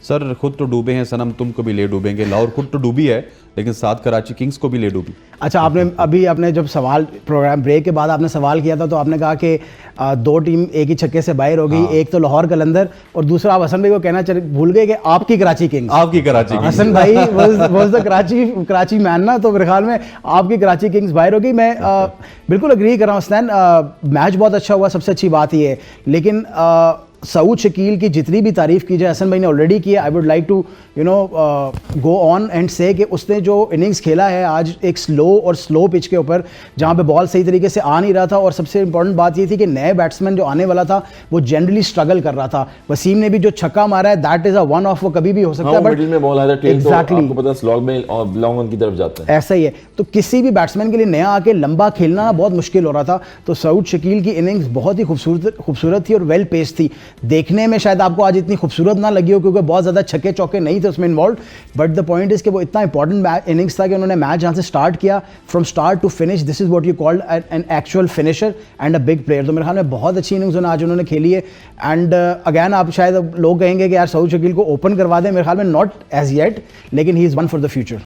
Sir खुद तो डूबे हैं सनम, तुमको भी ले डूबेंगे। लाहौर खुद तो डूबी है, लेकिन साथ कराची किंग्स को भी ले डूबी। अच्छा, आपने जब सवाल प्रोग्राम ब्रेक के बाद आपने सवाल किया था तो आपने कहा कि दो टीम एक ही छक्के से बाहर हो गई। हाँ। एक तो लाहौर कलंदर और दूसरा आप हसन भाई को कहना भूल गए कि आपकी कराची किंग्स। आपकी कराची किंग्स। हसन भाई वाज द कराची मैन ना, तो मेरे ख्याल में आपकी कराची किंग्स बाहर हो गई। मैं बिल्कुल अग्री कर रहा हूँ हसनैन, मैच बहुत अच्छा हुआ, सबसे अच्छी बात ही है। लेकिन सऊद शकील की जितनी भी तारीफ़ की जाए, हसन भाई ने ऑलरेडी की है, I would like to go on and say कि उसने जो इनिंग्स खेला है आज एक स्लो पिच के ऊपर जहाँ पे बॉल सही तरीके से आ नहीं रहा था, और सबसे इंपॉर्टेंट बात ये थी कि नए बैट्समैन जो आने वाला था वो जनरली स्ट्रगल कर रहा था। वसीम ने भी जो छक्का मारा है that is a one of, वो कभी भी हो सकता है, बट में बॉल आ रहा है एग्जैक्टली आपको पता है स्लॉग में और लॉन्ग ऑन की तरफ जाता है, ऐसा ही है। तो किसी भी बैट्समैन के लिए नया आके लंबा खेलना बहुत मुश्किल हो रहा था। तो सऊद शकील की इनिंग्स बहुत ही खूबसूरत थी और वेल पेस थी। देखने में शायद आपको आज इतनी खूबसूरत ना लगी हो क्योंकि बहुत ज़्यादा छक्के चौके नहीं थे उसमें involve, but the point is कि वो इतना इंपॉर्टेंट इनिंग्स था कि उन्होंने मैच जहाँ से स्टार्ट किया, from start to finish, this is what you called an actual finisher and a big player. तो मेरे ख्याल में बहुत अच्छी इनिंग्स आज उन्होंने खेली है। एंड अगैन आप शायद लोग कहेंगे कि यार सऊद शकील को ओपन करवा दें, मेरे ख्याल में नॉट एज येट, लेकिन he is one for the future.